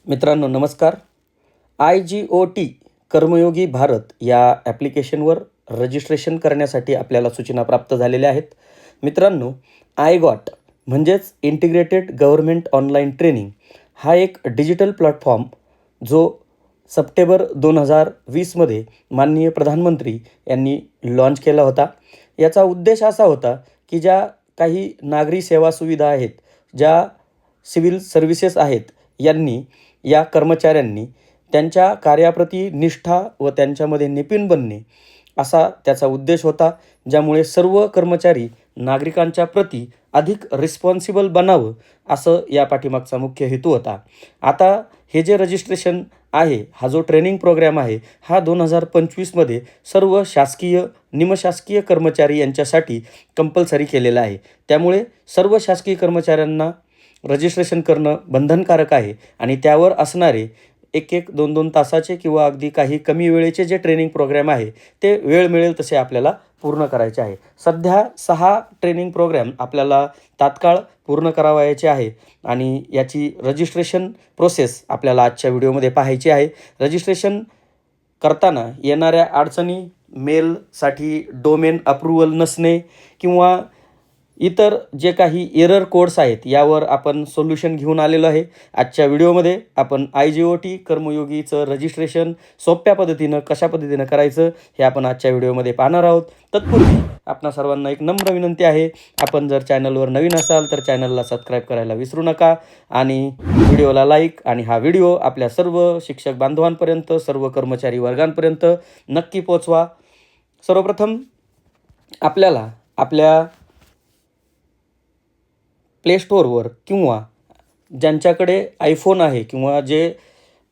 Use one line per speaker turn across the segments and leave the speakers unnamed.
मित्रांनो नमस्कार. IGOT कर्मयोगी भारत या ॲप्लिकेशनवर रजिस्ट्रेशन करण्यासाठी आपल्याला सूचना प्राप्त झालेल्या आहेत. मित्रांनो, आयगॉट म्हणजेच इंटिग्रेटेड गव्हर्नमेंट ऑनलाईन ट्रेनिंग हा एक डिजिटल प्लॅटफॉर्म जो सप्टेंबर 2020मध्ये माननीय प्रधानमंत्री यांनी लॉन्च केला होता. याचा उद्देश असा होता की ज्या काही नागरी सेवा सुविधा आहेत, ज्या सिव्हिल सर्व्हिसेस आहेत, या कर्मचाऱ्यांनी त्यांच्या कार्याप्रती निष्ठा व त्यांच्यामध्ये निपुण बनणे असा त्याचा उद्देश होता, ज्यामुळे सर्व कर्मचारी नागरिकांच्या प्रती अधिक रिस्पॉन्सिबल बनावं असं या पाठीमागचा मुख्य हेतू होता. आता हे जे रजिस्ट्रेशन आहे, हा जो ट्रेनिंग प्रोग्राम आहे, हा 2025मध्ये सर्व शासकीय निमशासकीय कर्मचारी यांच्यासाठी कंपल्सरी केलेला आहे. त्यामुळे सर्व शासकीय कर्मचाऱ्यांना रजिस्ट्रेशन करणं बंधनकारक आहे आणि त्यावर असणारे 1-1, 2-2 तासाचे किंवा अगदी काही कमी वेळेचे जे ट्रेनिंग प्रोग्राम आहे, ते वेळ मिळेल तसे आपल्याला पूर्ण करायचे आहे. सध्या 6 ट्रेनिंग प्रोग्राम आपल्याला तात्काळ पूर्ण करावयाचे आहे आणि याची रजिस्ट्रेशन प्रोसेस आपल्याला आजच्या व्हिडिओमध्ये पाहायची आहे. रजिस्ट्रेशन करताना येणाऱ्या अडचणी, मेलसाठी डोमेन अप्रूव्हल नसणे किंवा इतर जे काही एरर कोड्स आहेत, यावर आपण सोल्युशन घेऊन आलेलो आहे. आजच्या व्हिडिओमध्ये आपण IGOT कर्मयोगीचं रजिस्ट्रेशन सोप्या पद्धतीनं कशा पद्धतीनं करायचं हे आपण आजच्या व्हिडिओमध्ये पाहणार आहोत. तत्पूर्वी आपणा सर्वांना एक नम्र विनंती आहे, आपण जर चॅनलवर नवीन असाल तर चॅनलला सबस्क्राईब करायला विसरू नका आणि व्हिडिओला लाईक आणि हा व्हिडिओ आपल्या सर्व शिक्षक बांधवांपर्यंत, सर्व कर्मचारी वर्गांपर्यंत नक्की पोचवा. सर्वप्रथम आपल्याला आपल्या प्ले स्टोअरवर किंवा ज्यांच्याकडे आयफोन आहे किंवा जे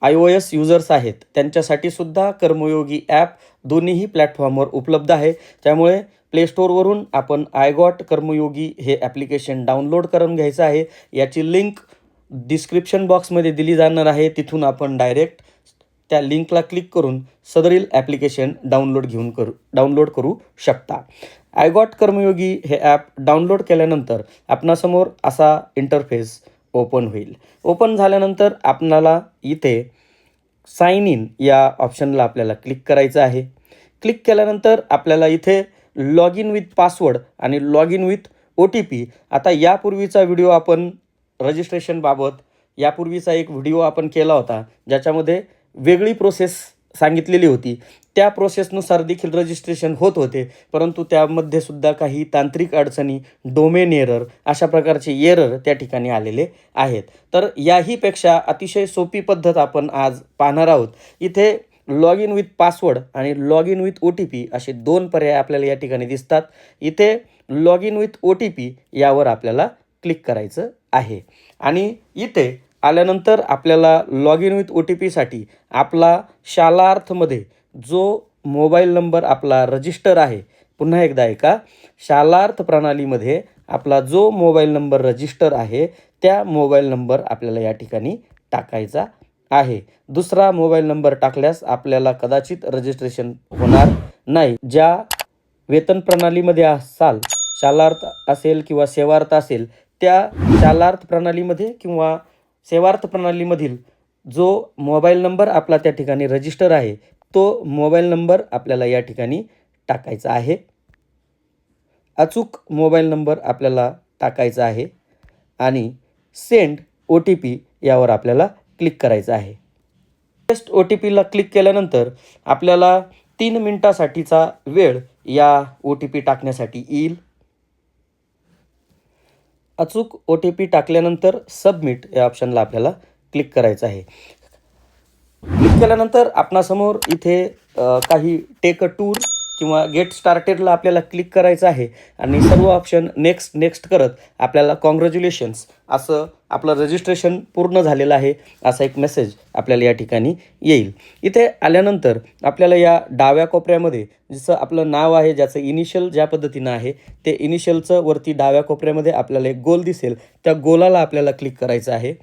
iOS युजर्स आहेत त्यांच्यासाठी सुद्धा कर्मयोगी ॲप दोन्हीही प्लॅटफॉर्मवर उपलब्ध आहे. त्यामुळे प्ले स्टोअरवरून आपण आयगॉट कर्मयोगी हे ॲप्लिकेशन डाउनलोड करून घ्यायचं आहे. याची लिंक डिस्क्रिप्शन बॉक्समध्ये दिली जाणार आहे. तिथून आपण डायरेक्ट त्या लिंकला क्लिक करून सदरील ॲप्लिकेशन डाउनलोड करू शकता. आयगॉट कर्मयोगी हे ॲप डाउनलोड केल्यानंतर आपणासमोर असा इंटरफेस ओपन होईल. ओपन झाल्यानंतर आपणाला इथे साइन इन या ऑप्शनला आपल्याला क्लिक करायचं आहे. क्लिक केल्यानंतर आपल्याला इथे लॉग इन विथ पासवर्ड आणि लॉग इन विथ OTP. आता यापूर्वीचा व्हिडिओ आपण रजिस्ट्रेशनबाबत यापूर्वीचा एक व्हिडिओ आपण केला होता, ज्याच्यामध्ये वेगळी प्रोसेस सांगितलेली होती. त्या प्रोसेसनुसार देखील रजिस्ट्रेशन होत होते, परंतु त्यामध्ये सुद्धा काही तांत्रिक अडचणी, डोमेन एरर अशा प्रकारचे एरर त्या ठिकाणी आलेले आहेत. तर याहीपेक्षा अतिशय सोपी पद्धत आपण आज पाहणार आहोत. इथे लॉग इन विथ पासवर्ड आणि लॉग इन विथ OTP असे 2 पर्याय आपल्याला या ठिकाणी दिसतात. इथे लॉग इन विथ OTP यावर आपल्याला क्लिक करायचं आहे आणि इथे आल्यानंतर आपल्याला लॉग इन विथ OTPसाठी आपला शालार्थमध्ये जो मोबाईल नंबर आपला रजिस्टर आहे, पुन्हा एकदा ऐका, शालार्थ प्रणालीमध्ये आपला जो मोबाईल नंबर रजिस्टर आहे त्या मोबाईल नंबर आपल्याला या ठिकाणी टाकायचा आहे. दुसरा मोबाईल नंबर टाकल्यास आपल्याला कदाचित रजिस्ट्रेशन होणार नाही. ज्या वेतन प्रणालीमध्ये असाल, शालार्थ असेल किंवा सेवार्थ असेल, त्या शालार्थ प्रणालीमध्ये किंवा सेवार्थ प्रणालीमधील जो मोबाईल नंबर आपला त्या ठिकाणी रजिस्टर आहे, तो मोबाईल नंबर आपल्याला या ठिकाणी टाकायचा आहे. अचूक मोबाईल नंबर आपल्याला टाकायचा आहे आणि सेंड OTP यावर आपल्याला क्लिक करायचं आहे. टेस्ट OTPला क्लिक केल्यानंतर आपल्याला 3 मिनिटासाठीचा वेळ या OTP टाकण्यासाठी येईल. अचूक OTP टाकल्यानंतर सबमिट या ऑप्शनला आपल्याला क्लिक करायचं आहे. क्लिक केल्यानंतर आपणासमोर इथे काही टेक अ टूर किंवा गेट स्टार्टेडला आपल्याला क्लिक करायचं आहे आणि सर्व ऑप्शन नेक्स्ट करत आपल्याला कॉंग्रॅच्युलेशन्स असं आपलं रजिस्ट्रेशन पूर्ण झालेलं आहे असा एक मेसेज आपल्याला या ठिकाणी येईल. इथे आल्यानंतर आपल्याला या डाव्या कोपऱ्यामध्ये जसं आपलं नाव आहे, ज्याचं इनिशियल ज्या पद्धतीनं आहे, ते इनिशियलचं वरती डाव्या कोपऱ्यामध्ये आपल्याला एक गोल दिसेल, त्या गोलाला आपल्याला क्लिक करायचं आहे.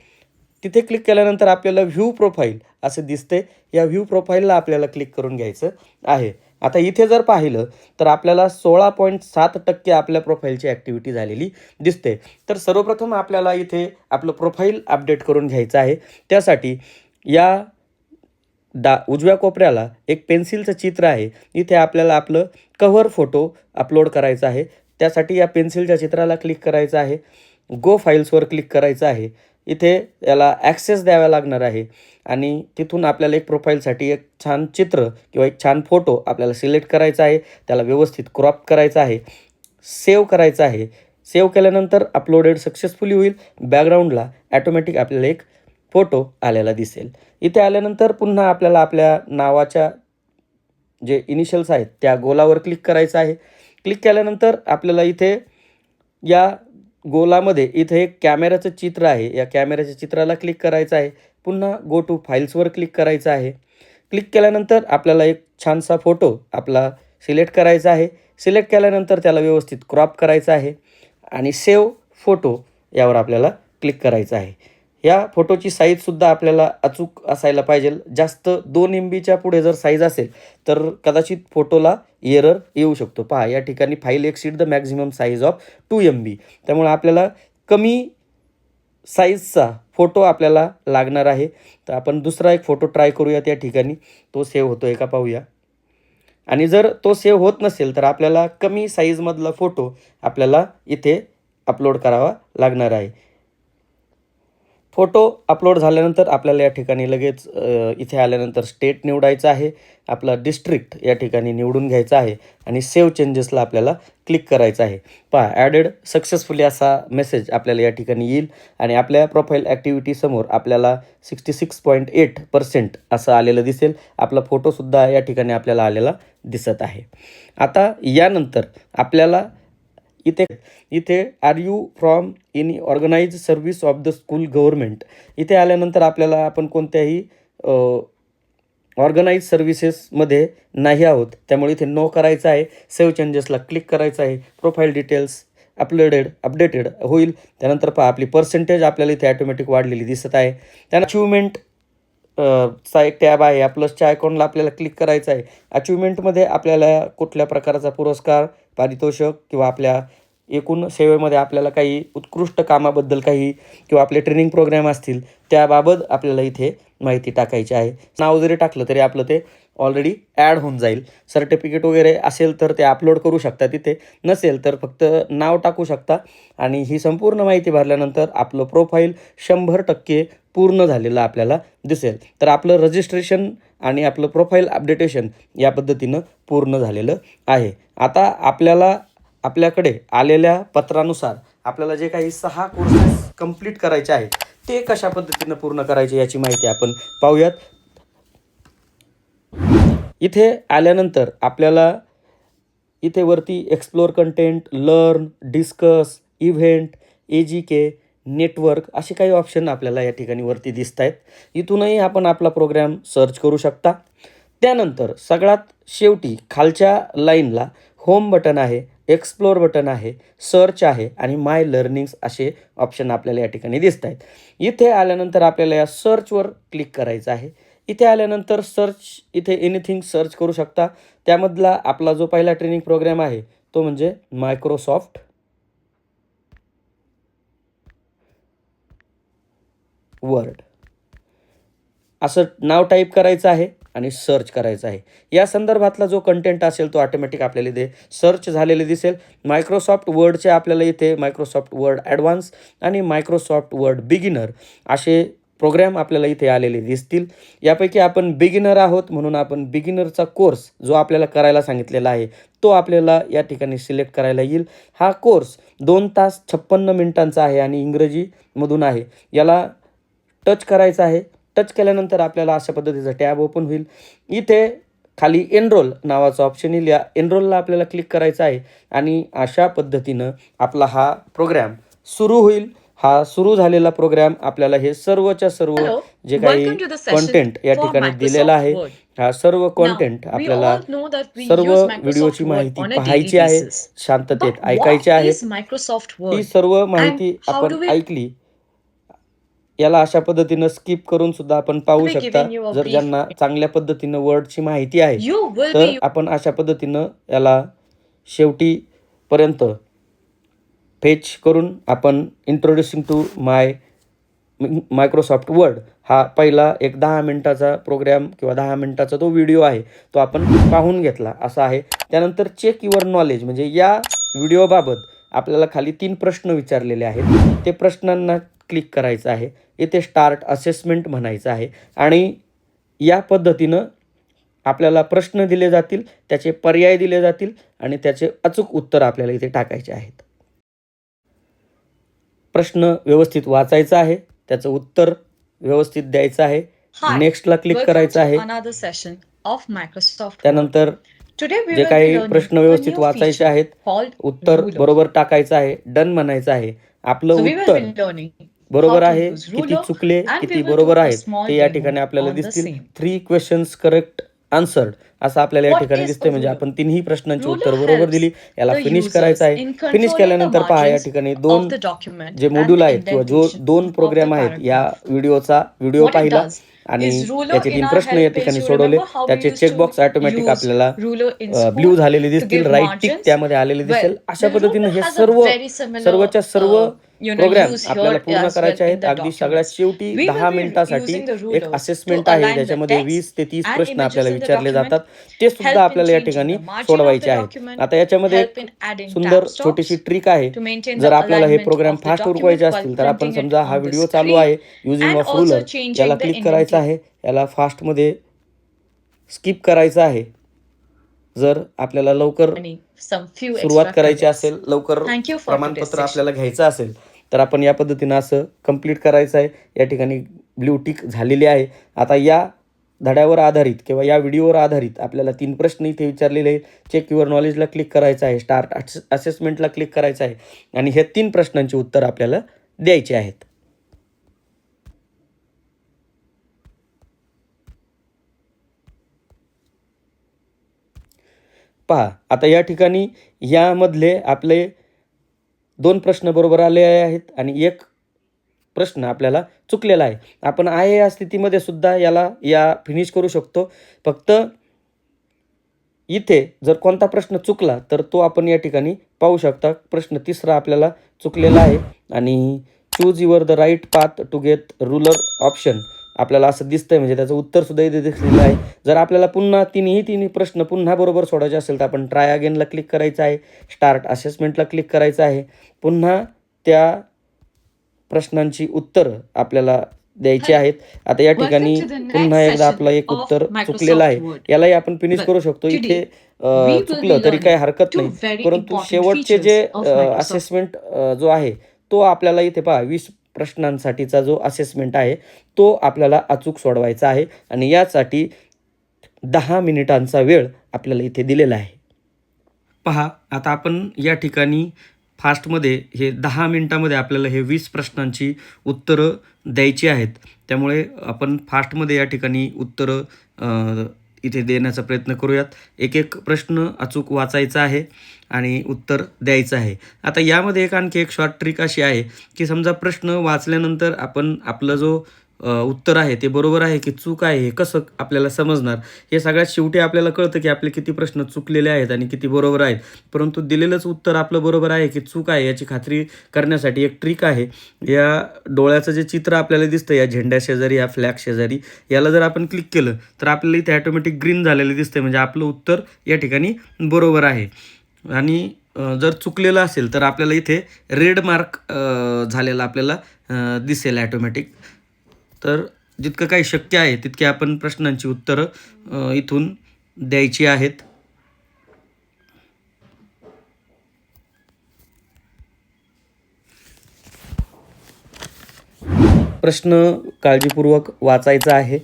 तिथे क्लिक केल्यानंतर आपल्याला व्ह्यू प्रोफाईल असे दिसते. या व्ह्यू प्रोफाईलला आपल्याला क्लिक करून घ्यायचं आहे आता इथे जर पाहिलं तर आपल्याला 16.7% आपल्या प्रोफाईलची ॲक्टिव्हिटी झालेली दिसते. तर सर्वप्रथम आपल्याला इथे आपलं प्रोफाईल अपडेट करून घ्यायचं आहे. त्यासाठी या उजव्या कोपऱ्याला एक पेन्सिलचं चित्र आहे. इथे आपल्याला आपलं कव्हर फोटो अपलोड करायचा आहे. त्यासाठी या पेन्सिलच्या चित्राला क्लिक करायचं आहे. गो फाईल्सवर क्लिक करायचं आहे. इथे याला ॲक्सेस द्यावा लागणार आहे आणि तिथून आपल्याला एक प्रोफाईलसाठी एक छान चित्र किंवा एक छान फोटो आपल्याला सिलेक्ट करायचा आहे. त्याला व्यवस्थित क्रॉप करायचा आहे. सेव्ह करायचं आहे. सेव्ह केल्यानंतर अपलोडेड सक्सेसफुली होईल. बॅकग्राऊंडला ॲटोमॅटिक आपल्याला एक फोटो आलेला दिसेल. इथे आल्यानंतर पुन्हा आपल्याला आपल्या नावाच्या जे इनिशियल्स आहेत त्या गोलावर क्लिक करायचं आहे. क्लिक केल्यानंतर आपल्याला इथे या गोलामध्ये इथे एक कॅमेऱ्याचं चित्र आहे. या कॅमेऱ्याच्या चित्राला क्लिक करायचं आहे. पुन्हा गो टू फाईल्सवर क्लिक करायचं आहे. क्लिक केल्यानंतर आपल्याला एक छानसा फोटो आपला सिलेक्ट करायचा आहे. सिलेक्ट केल्यानंतर त्याला व्यवस्थित क्रॉप करायचा आहे आणि सेव्ह फोटो यावर आपल्याला क्लिक करायचं आहे. या फोटोची साईजसुद्धा आपल्याला अचूक असायला पाहिजे. जास्त 2 MBच्या पुढे जर साईज असेल तर कदाचित फोटोला एरर येऊ शकतो. पहा या ठिकाणी file exceed the maximum size of 2 MB. त्यामुळे आपल्याला कमी साईजचा फोटो आपल्याला लागणार आहे. तर आपण दुसरा एक फोटो ट्राय करूयात या ठिकाणी. तो सेव्ह होतोय का पाहूया. आणि जर तो सेव्ह होत नसेल तर आपल्याला कमी साईजमधला फोटो आपल्याला इथे अपलोड करावा लागणार आहे. फोटो अपलोड झाल्यानंतर आपल्याला या ठिकाणी लगेच इथे आल्यानंतर स्टेट निवडायचं आहे. आपला डिस्ट्रिक्ट या ठिकाणी निवडून घ्यायचा आहे आणि सेव्ह चेंजेसला आपल्याला क्लिक करायचं आहे. पहा ॲडेड सक्सेसफुली असा मेसेज आपल्याला या ठिकाणी येईल आणि आपल्या प्रोफाईल ॲक्टिव्हिटीसमोर आपल्याला 66.8% असं आलेलं दिसेल. आपला फोटोसुद्धा या ठिकाणी आपल्याला आलेला दिसत आहे. आता यानंतर आपल्याला इथे are you from any organize service of the school government. इथे आल्यानंतर आपल्याला आपण कोणत्याही ऑर्गनाइज सर्व्हिसेसमध्ये नाही आहोत. त्यामुळे इथे नो करायचं आहे. सेव्ह चेंजेसला क्लिक करायचं आहे. प्रोफाईल डिटेल्स अपडेटेड होईल. त्यानंतर पहा आपली पर्सेंटेज आपल्याला इथे ॲटोमॅटिक वाढलेली दिसत आहे. त्यानंतर अचिव्हमेंट चा एक टॅब आहे. या प्लसच्या आयकॉनला आपल्याला क्लिक करायचं आहे. अचिव्हमेंटमध्ये आपल्याला कुठल्या प्रकारचा पुरस्कार, पारितोषिक किंवा आपल्या एकूण सेवेमध्ये आपल्याला काही उत्कृष्ट कामाबद्दल काही किंवा आपले ट्रेनिंग प्रोग्राम असतील त्याबाबत आपल्याला इथे माहिती टाकायची आहे. नाव जरी टाकलं तरी आपलं ते ऑलरेडी ॲड होऊन जाईल. सर्टिफिकेट वगैरे असेल तर ते अपलोड करू शकता तिथे. नसेल तर फक्त नाव टाकू शकता आणि ही संपूर्ण माहिती भरल्यानंतर आपलं प्रोफाईल 100% पूर्ण झालेलं आपल्याला दिसेल. तर आपलं रजिस्ट्रेशन आणि आपलं प्रोफाईल अपडेटेशन या पद्धतीनं पूर्ण झालेलं आहे. आता आपल्याकडे आलेल्या पत्रानुसार आपल्याला जे काही 6 कोर्सेस कंप्लीट करायचे आहेत ते कशा पद्धतीनं पूर्ण करायचे याची माहिती आपण पाहूयात. इथे आल्यानंतर आपल्याला इथे वरती explore content, learn, discuss, event, AGK, network असे काही ऑप्शन आपल्याला या ठिकाणी वरती दिसत आहेत. इथूनही आपण आपला प्रोग्राम सर्च करू शकता. त्यानंतर सगळ्यात शेवटी खालच्या लाईनला होम बटन आहे, एक्सप्लोर बटन आहे, सर्च आहे आणि माय लर्निंग्स असे ऑप्शन आपल्याला या ठिकाणी दिसत आहेत. इथे आल्यानंतर आपल्याला या सर्चवर क्लिक करायचं आहे. इथे आल्यानंतर इथे एनिथिंग सर्च करू शकता. त्यामधला आपला जो पहिला ट्रेनिंग प्रोग्राम आहे तो म्हणजे मायक्रोसॉफ्ट वर्ड असं नाव टाईप करायचं आहे आणि सर्च करायचं आहे. या संदर्भातला जो कंटेंट असेल तो ऑटोमॅटिक आपल्याला इथे सर्च झालेले दिसेल. मायक्रोसॉफ्ट वर्डचे आपल्याला इथे मायक्रोसॉफ्ट वर्ड ॲडव्हान्स आणि मायक्रोसॉफ्ट वर्ड बिगिनर असे प्रोग्राम आपल्याला इथे आलेले दिसतील. यापैकी आपण बिगिनर आहोत म्हणून आपण बिगिनरचा कोर्स जो आपल्याला करायला सांगितलेला आहे तो आपल्याला या ठिकाणी सिलेक्ट करायला येईल. हा कोर्स 2 तास 56 मिनिटांचा आहे आणि इंग्रजीमधून आहे. याला टच करायचं आहे. टच केल्यानंतर आपल्याला अशा पद्धतीचा टॅब ओपन होईल. इथे खाली एनरोल नावाचा ऑप्शन येईल. या एनरोलला आपल्याला क्लिक करायचं आहे आणि अशा पद्धतीनं आपला हा प्रोग्राम सुरू होईल. हा सुरू झालेला प्रोग्राम आपल्याला हे सर्वच्या सर्व जे काही कंटेंट या ठिकाणी दिलेला आहे हा सर्व कंटेंट आपल्याला सर्व व्हिडिओची माहिती पाहायची आहे, शांततेत ऐकायची आहे. ही सर्व माहिती आपण ऐकली याला अशा पद्धतीनं स्किप करून सुद्धा आपण पाहू
I'll be
शकता.
giving you a
जर
brief.
ज्यांना चांगल्या पद्धतीनं वर्डची माहिती आहे
You will
तर
be
आपण अशा पद्धतीनं याला शेवटीपर्यंत फेच करून आपण इंट्रोड्युसिंग टू मायक्रोसॉफ्ट वर्ड हा पहिला एक 10 मिनिटाचा प्रोग्राम किंवा 10 मिनिटाचा तो व्हिडिओ आहे तो आपण पाहून घेतला असा आहे. त्यानंतर चेक युअर नॉलेज म्हणजे या व्हिडिओबाबत आपल्याला खाली 3 प्रश्न विचारलेले आहेत. ते प्रश्नांना क्लिक करायचं आहे. इथे स्टार्ट असेसमेंट म्हणायचं आहे आणि या पद्धतीनं आपल्याला प्रश्न दिले जातील, त्याचे पर्याय दिले जातील आणि त्याचे अचूक उत्तर आपल्याला इथे टाकायचे आहेत. प्रश्न व्यवस्थित वाचायचा आहे, त्याचं उत्तर व्यवस्थित द्यायचं आहे.
Hi,
नेक्स्टला क्लिक
welcome
करायचं
to
आहे.
another session of Microsoft Word.
त्यानंतर
Today we
जे
will be
काही
learning
प्रश्न
a
व्यवस्थित
new
वाचायचे
feature
आहेत,
called
उत्तर
ruler.
बरोबर टाकायचं आहे, डन म्हणायचं आहे. आपलं
So we will
उत्तर
be learning
बरोबर
how to
आहे,
use
किती
ruler
चुकले,
and we
किती
will
बरोबर
do a
आहेत
small
ते या
demo
ठिकाणी आपल्याला
on the
दिसतील.
same.
3 क्वेश्चन्स करेक्ट आन्सर्ड असं आपल्याला या
What
ठिकाणी
is
दिसतंय.
a
म्हणजे
ruler?
आपण तिन्ही प्रश्नांची उत्तर
Ruler
बरोबर
helps
दिली. याला
the
फिनिश
users
करायचं आहे.
in
फिनिश
controlling the
केल्यानंतर पहा या
margins
ठिकाणी
of
2
the document
जे
and
मॉड्यूल
the
आहेत किंवा जो 2
indentation of
प्रोग्राम
the
आहेत या
paragraph.
व्हिडिओचा व्हिडिओ
What it
पाहिला
does
आणि
is ruler
त्याचे
in
3
our
प्रश्न या
help page.
ठिकाणी
You
सोडवले.
remember how we
त्याचे
used
checkbox
to
automatic
use
आपल्याला
ruler in
ब्ल्यू
school
झालेले
to
दिसतील,
give
राईट टिक
margins?
त्यामध्ये आलेले
Well,
दिसेल. अशा
the
पद्धतीनं
ruler
हे
has a
सर्व
very similar
सर्वच्या सर्व प्रोग्राम
use
आपल्याला
here
पूर्ण
as well
करायचे
in
आहेत.
the
अगदी सगळ्यात
documents.
शेवटी
We
10
will be
मिनिटासाठी
using the
एक
rulers to
असेसमेंट आहे.
align the
त्याच्यामध्ये
text
20 ते 30
and
प्रश्न
images
आपल्याला
in the
विचारले
document,
जातात. ते सुद्धा
help in
आपल्याला या
changing
ठिकाणी
the margin of
सोडवायचे
the
आहेत.
document,
आता याच्यामध्ये
help
एक
in adding
सुंदर
tab
छोटीशी
stops
ट्रिक आहे.
to maintain
जर
the
आपल्याला हे
alignment
program
of the
fast
document
उरकवायचे
while
असतील तर आपण
printing it
समजा हा
on the
व्हिडिओ चालू
screen
आहे using
and
off
also
ruler, याला
changing the
क्लिक करायचं
indentation.
आहे, याला फास्टमध्ये स्किप करायचं आहे. जर आपल्याला लवकर
Some few
सुरुवात
extra
करायची
credits.
असेल, लवकर
Thank you for today's
प्रमाणपत्र
session.
आपल्याला घ्यायचं असेल तर आपण या पद्धतीनं असं कंप्लीट करायचं आहे. या ठिकाणी ब्ल्यू टिक झालेली आहे. आता या धड्यावर आधारित किंवा या व्हिडिओवर आधारित आपल्याला 3 प्रश्न इथे विचारलेले आहेत. चेक युअर नॉलेजला क्लिक करायचं आहे, स्टार्ट असेसमेंटला क्लिक करायचं आहे आणि हे 3 प्रश्नांची उत्तर आपल्याला द्यायची आहेत. पहा आता या ठिकाणी यामधले आपले 2 प्रश्न बरोबर आले आहेत आणि 1 प्रश्न आपल्याला चुकलेला आहे. आपण आहे या स्थितीमध्ये सुद्धा या फिनिश करू शकतो. फक्त इथे जर कोणता प्रश्न चुकला तर तो आपण या ठिकाणी पाहू शकता. प्रश्न 3रा आपल्याला चुकलेला आहे आणि choose your the right path to get ruler option आपल्याला असं दिसतंय. म्हणजे त्याचं उत्तर सुद्धा इथे दिसलेलं आहे. जर आपल्याला पुन्हा तिन्ही प्रश्न पुन्हा बरोबर सोडायचे असेल तर आपण ट्राय अगेनला क्लिक करायचं आहे, स्टार्ट असेसमेंटला क्लिक करायचं आहे. पुन्हा त्या प्रश्नांची उत्तरं आपल्याला द्यायची आहेत. आता या ठिकाणी पुन्हा एकदा आपलं एक उत्तर चुकलेलं आहे. यालाही आपण फिनिश करू शकतो. इथे चुकलं तरी काही हरकत नाही. परंतु शेवटचे जे असेसमेंट जो आहे तो आपल्याला इथे पहा 20 प्रश्नांसाठीचा जो असेसमेंट आहे तो आपल्याला अचूक सोडवायचा आहे आणि यासाठी 10 मिनिटांचा वेळ आपल्याला इथे दिलेला आहे. पहा आता आपण या ठिकाणी फास्टमध्ये हे 10 मिनिटामध्ये आपल्याला हे 20 प्रश्नांची उत्तरं द्यायची आहेत. त्यामुळे आपण फास्टमध्ये या ठिकाणी उत्तरं इथे देण्याचा प्रयत्न करूयात. एक प्रश्न अचूक वाचायचा आहे आणि उत्तर द्यायचं आहे. आता यामध्ये आणखी एक शॉर्ट ट्रिक अशी आहे की समजा प्रश्न वाचल्यानंतर आपण आपलं जो उत्तर आहे ते बरोबर आहे की चूक आहे हे कसं आपल्याला समजणार? हे सगळ्यात शेवटी आपल्याला कळतं की आपले किती प्रश्न चुकलेले आहेत आणि किती बरोबर आहेत. परंतु दिलेलंच उत्तर आपलं बरोबर आहे की चूक आहे याची खात्री करण्यासाठी एक ट्रिक आहे. या डोळ्याचं जे चित्र आपल्याला दिसतं या झेंड्या शेजारी, या फ्लॅग शेजारी, याला जर आपण क्लिक केलं तर आपल्याला इथे ऑटोमॅटिक ग्रीन झालेलं दिसतंय. म्हणजे आपलं उत्तर या ठिकाणी बरोबर आहे. आणि जर चुकलेलं असेल तर आपल्याला इथे रेड मार्क झालेला आपल्याला दिसेल ऑटोमॅटिक. तर जितकं काही शक्य आहे तितके आपण प्रश्नांची उत्तरं इथून द्यायची आहेत. प्रश्न काळजीपूर्वक वाचायचा आहे.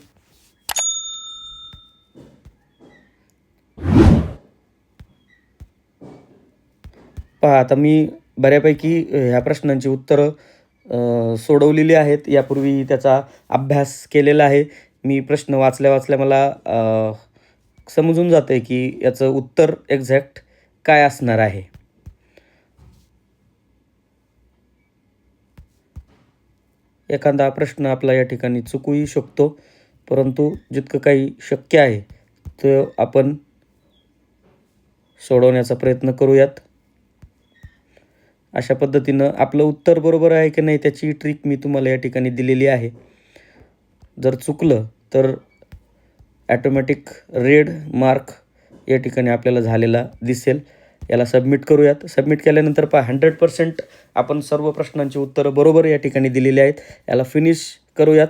पहा आता मी बऱ्यापैकी ह्या प्रश्नांची उत्तरं सोडवलेली आहेत. यापूर्वी त्याचा अभ्यास केलेला आहे. मी प्रश्न वाचल्या मला समजून जातं आहे की याचं उत्तर एक्झॅक्ट काय असणार आहे. एखादा प्रश्न आपला या ठिकाणी चुकूही शकतो, परंतु जितकं काही शक्य आहे ते आपण सोडवण्याचा प्रयत्न करूयात. अशा पद्धतीनं आपलं उत्तर बरोबर आहे की नाही त्याची ट्रिक मी तुम्हाला या ठिकाणी दिलेली आहे. जर चुकलं तर ॲटोमॅटिक रेड मार्क या ठिकाणी आपल्याला झालेला दिसेल. याला सबमिट करूयात. सबमिट केल्यानंतर 100% आपण सर्व प्रश्नांची उत्तरं बरोबर या ठिकाणी दिलेली आहेत. याला फिनिश करूयात.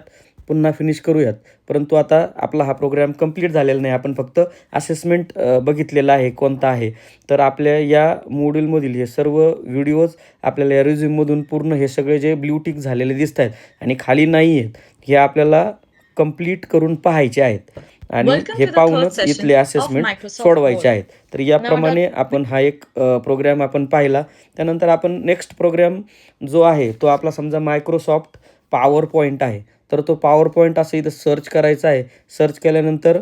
पुन्हा फिनिश करूयात. परंतु आता आपला हा प्रोग्राम कंप्लीट झालेला नाही. आपण फक्त असेसमेंट बघितलेला आहे कोणता आहे. तर आपल्या या मॉड्यूलमधील हे सर्व व्हिडिओज आपल्याला या रिझ्यूममधून पूर्ण हे सगळे जे ब्ल्यू टिक झालेले दिसत आहेत आणि खाली नाही आहेत, हे आपल्याला कंप्लीट करून पाहायचे आहेत आणि
Welcome
हे
to the third
पाहूनच
session
इथले
of
असेसमेंट
Microsoft
सोडवायचे
Word.
आहेत. तर याप्रमाणे आपण हा एक प्रोग्राम आपण पाहिला. त्यानंतर आपण नेक्स्ट प्रोग्राम जो आहे तो आपला समजा मायक्रोसॉफ्ट पॉवर पॉईंट आहे. तर तो पॉवर पॉईंट असं इथं सर्च करायचा आहे. सर्च केल्यानंतर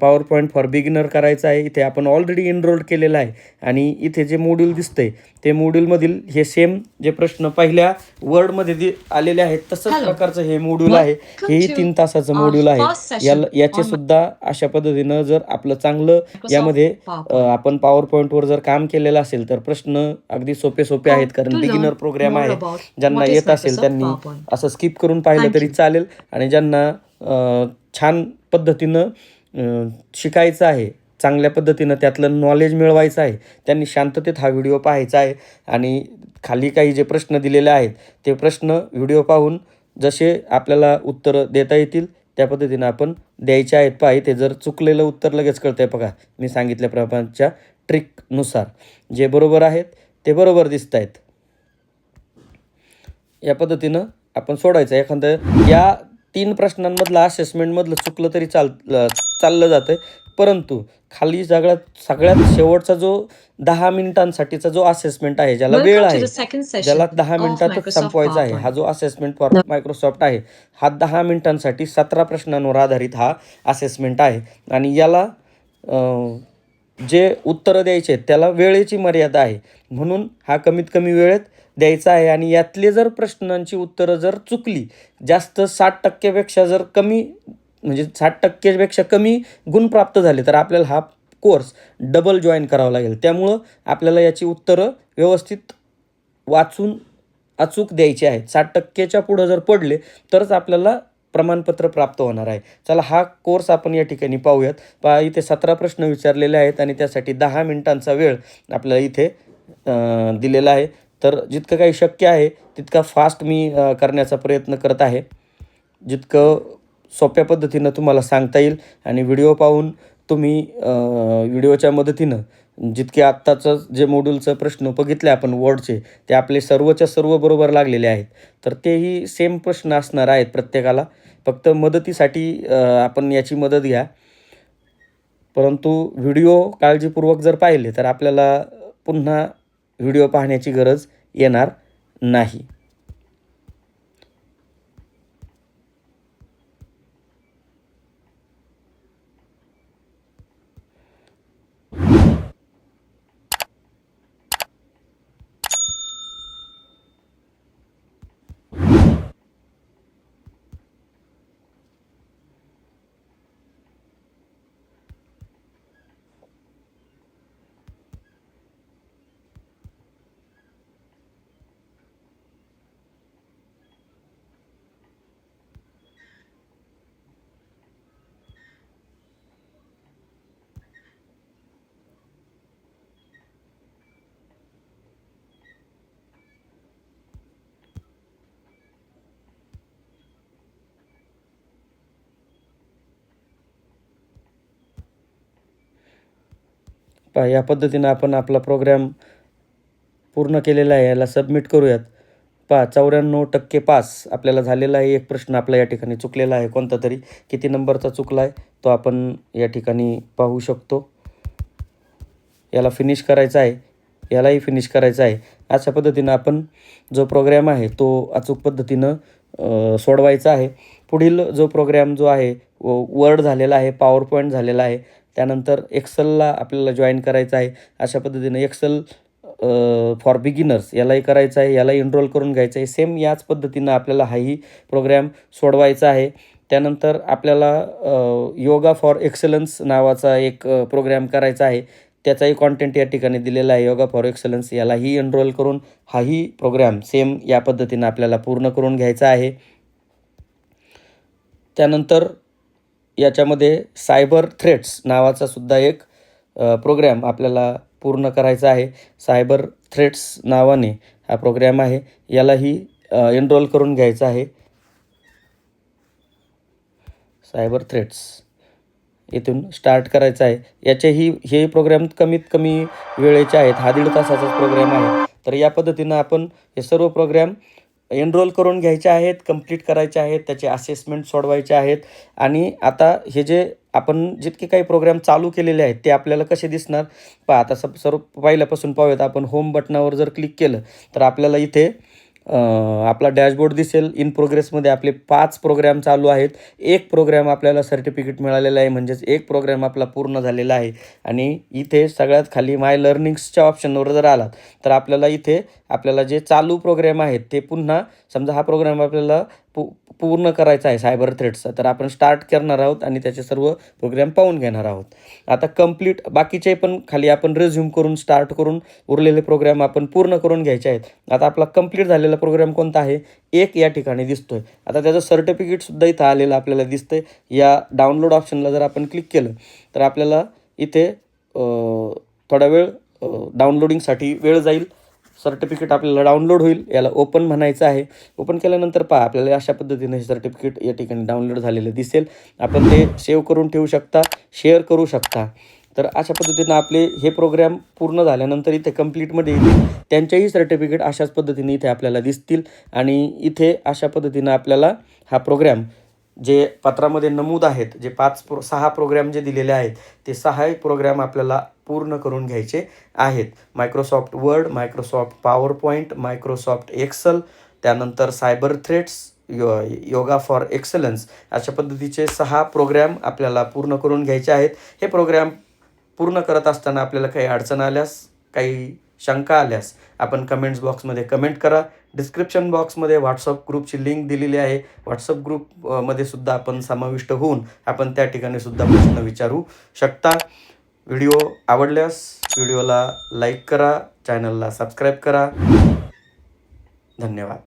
पॉवर पॉईंट फॉर बिगिनर करायचं आहे. इथे आपण ऑलरेडी एनरोल्ड केलेलं आहे आणि इथे जे मॉड्यूल दिसतंय ते मॉड्यूलमधील हे सेम जे प्रश्न पहिल्या वर्डमध्ये आलेले आहेत तसंच
Hello.
प्रकारचं हे मॉड्यूल आहे.
Welcome
हेही
to
3 तासाचं
our
मॉड्यूल आहे.
first session
याचे
on
सुद्धा अशा पद्धतीनं जर आपलं चांगलं
Microsoft
यामध्ये
PowerPoint.
आपण पॉवर पॉईंटवर जर काम केलेलं असेल तर प्रश्न अगदी सोपे आहेत. कारण
To
beginner
learn
program
more
आहे.
about
ज्यांना
what is
येत असेल
Microsoft
त्यांनी
PowerPoint.
असं स्किप करून पाहिलं
Thank
तरी
you.
चालेल आणि ज्यांना छान पद्धतीनं शिकायचं आहे, चांगल्या पद्धतीनं त्यातलं नॉलेज मिळवायचं आहे, त्यांनी शांततेत हा व्हिडिओ पाहायचा आहे आणि खाली काही जे प्रश्न दिलेले आहेत ते प्रश्न व्हिडिओ पाहून जसे आपल्याला उत्तरं देता येतील त्या पद्धतीनं आपण द्यायचे आहेत. पहा इथे जर चुकलेलं उत्तर लगेच कळतंय बघा. मी सांगितल्याप्रमाणच्या ट्रिकनुसार जे बरोबर आहेत ते बरोबर दिसत आहेत. या पद्धतीनं आपण सोडायचं. एखादं या 3 प्रश्नांमधलं असेसमेंटमधलं चुकलं तरी चाललं जातं. परंतु खाली सगळ्यात शेवटचा जो 10 मिनिटांसाठीचा जो असेसमेंट आहे, ज्याला वेळ
Welcome to
आहे,
the second session
ज्याला 10
of
मिनिटातच
Microsoft
संपवायचा आहे, हा
PowerPoint.
जो असेसमेंट फॉर मायक्रोसॉफ्ट आहे, हा 10 मिनिटांसाठी 17 प्रश्नांवर आधारित हा असेसमेंट आहे आणि याला जे उत्तरं द्यायचे आहेत त्याला वेळेची मर्यादा आहे. म्हणून हा कमीत कमी वेळेत द्यायचा आहे आणि यातले जर प्रश्नांची उत्तरं जर चुकली, जास्त 60% पेक्षा जर कमी म्हणजे 60% पेक्षा कमी गुण प्राप्त झाले तर आपल्याला हा कोर्स डबल जॉईन करावा लागेल. त्यामुळं आपल्याला याची उत्तरं व्यवस्थित वाचून अचूक द्यायची आहेत. 60%च्या पुढं जर पडले तरच आपल्याला प्रमाणपत्र प्राप्त होणार आहे. चला हा कोर्स आपण या ठिकाणी पाहूयात. पहा इथे 17 प्रश्न विचारलेले आहेत आणि त्यासाठी 10 मिनिटांचा वेळ आपल्याला इथे दिलेला आहे. तर जितकं काही शक्य आहे तितका फास्ट मी करण्याचा प्रयत्न करत आहे. जितकं सोप्या पद्धतीनं तुम्हाला सांगता येईल आणि व्हिडिओ पाहून तुम्ही व्हिडिओच्या मदतीनं जितके आत्ताचं जे मॉड्यूलचं प्रश्न बघितले आपण वर्डचे ते आपले सर्वच्या सर्व बरोबर लागलेले आहेत. तर तेही सेम प्रश्न असणार आहेत प्रत्येकाला. फक्त मदतीसाठी आपण याची मदत घ्या. परंतु व्हिडिओ काळजीपूर्वक जर पाहिले तर आपल्याला पुन्हा व्हिडिओ पाहण्याची गरज येणार नाही. पहा या पद्धतीनं आपण आपला प्रोग्राम पूर्ण केलेला आहे. याला सबमिट करूयात. पहा 94% पास आपल्याला झालेला आहे. एक प्रश्न आपला या ठिकाणी चुकलेला आहे कोणता तरी. किती नंबरचा चुकला आहे तो आपण या ठिकाणी पाहू शकतो. याला फिनिश करायचा आहे. यालाही फिनिश करायचा आहे. अशा पद्धतीनं आपण जो प्रोग्राम आहे तो अचूक पद्धतीनं सोडवायचा आहे. पुढील जो प्रोग्राम जो आहे वर्ड झालेला आहे, पॉवर पॉईंट झालेला आहे. त्यानंतर एक्सेलला आपल्याला जॉईन करायचं आहे. अशा पद्धतीनं एक्सेल फॉर बिगिनर्स यालाही करायचं आहे, याला एनरोल करून घ्यायचं आहे. सेम याच पद्धतीनं आपल्याला हाही प्रोग्राम सोडवायचा आहे. त्यानंतर आपल्याला योगा फॉर एक्सलन्स नावाचा एक प्रोग्राम करायचा आहे. त्याचाही कॉन्टेंट या ठिकाणी दिलेला आहे. योगा फॉर एक्सलन्स यालाही एनरोल करून हाही प्रोग्राम सेम या पद्धतीनं आपल्याला पूर्ण करून घ्यायचा आहे. त्यानंतर याच्यामध्ये सायबर थ्रेट्स नावाचा सुद्धा एक प्रोग्राम आपल्याला पूर्ण करायचा आहे. सायबर थ्रेट्स नावाने हा प्रोग्राम आहे, यालाही एनरोल करून घ्यायचा आहे. सायबर थ्रेट्स इथून स्टार्ट करायचं आहे. हे प्रोग्राम कमीत कमी वेळेचे आहेत. हा 1.5 तासाचाच प्रोग्राम आहे. तर या पद्धतीनं आपण हे सर्व प्रोग्राम एनरोल करून घ्यायचे आहेत, कंप्लीट करायचे आहेत, त्याचे असेसमेंट सोडवायचे आहेत. आणि आता हे जे आपण जितके काही प्रोग्राम चालू केलेले आहेत ते आपल्याला कसे दिसणार पहा. आता सर्व पहिल्यापासून पाहूयात. आपण होम बटनावर जर क्लिक केलं तर आपल्याला इथे आपला डॅशबोर्ड दिसेल. इन प्रोग्रेसमध्ये आपले 5 प्रोग्राम चालू आहेत. एक प्रोग्राम आपल्याला सर्टिफिकेट मिळालेलं आहे, म्हणजेच एक प्रोग्राम आपला पूर्ण झालेला आहे. आणि इथे सगळ्यात खाली माय लर्निंग्सच्या ऑप्शनवर जर आलात तर आपल्याला जे चालू प्रोग्राम आहेत ते पुन्हा समजा हा प्रोग्राम आपल्याला पूर्ण करायचा आहे सायबर थ्रेट्सचा, तर आपण स्टार्ट करणार आहोत आणि त्याचे सर्व प्रोग्राम पाहून घेणार आहोत. आता कंप्लीट बाकीचे पण खाली आपण रिझ्यूम करून स्टार्ट करून उरलेले प्रोग्राम आपण पूर्ण करून घ्यायचे आहेत. आता आपला कंप्लीट झालेला प्रोग्राम कोणता आहे? एक या ठिकाणी दिसतोय. आता त्याचं सर्टिफिकेटसुद्धा इथं आलेलं आपल्याला दिसतंय. या डाउनलोड ऑप्शनला जर आपण क्लिक केलं तर आपल्याला इथे थोडा वेळ डाउनलोडिंगसाठी वेळ जाईल. सर्टिफिकेट आपल्याला डाउनलोड होईल. याला ओपन म्हणायचं आहे. ओपन केल्यानंतर पहा आपल्याला अशा पद्धतीने हे सर्टिफिकेट या ठिकाणी डाउनलोड झालेलं दिसेल. आपण ते सेव्ह करून ठेवू शकता, शेअर करू शकता. तर अशा पद्धतीनं आपले हे प्रोग्राम पूर्ण झाल्यानंतर इथे कंप्लीटमध्ये येतील. त्यांच्याही सर्टिफिकेट अशाच पद्धतीने इथे आपल्याला दिसतील. आणि इथे अशा पद्धतीनं आपल्याला हा प्रोग्राम जे पत्रामध्ये नमूद आहेत, जे 6 प्रोग्राम जे दिलेले आहेत ते 6ही प्रोग्राम आपल्याला पूर्ण करून घ्यायचे आहेत. Microsoft Word, Microsoft PowerPoint, Microsoft Excel, त्यानंतर cyber threats, yoga for excellence अशा पद्धतीचे 6 प्रोग्राम आपल्याला पूर्ण करून घ्यायचे आहेत. हे प्रोग्राम पूर्ण करत असताना आपल्याला काही अडचण आल्यास, काही शंका आल्यास आपण कमेंट्स बॉक्समध्ये कमेंट करा. डिस्क्रिप्शन बॉक्समध्ये व्हॉट्सअप ग्रुपची लिंक दिलेली आहे. व्हॉट्सअप ग्रुपमध्ये सुद्धा आपण समाविष्ट होऊन आपण त्या ठिकाणी सुद्धा प्रश्न विचारू शकता. व्हिडिओ आवडल्यास व्हिडिओला लाईक करा, चॅनलला सबस्क्राईब करा. धन्यवाद.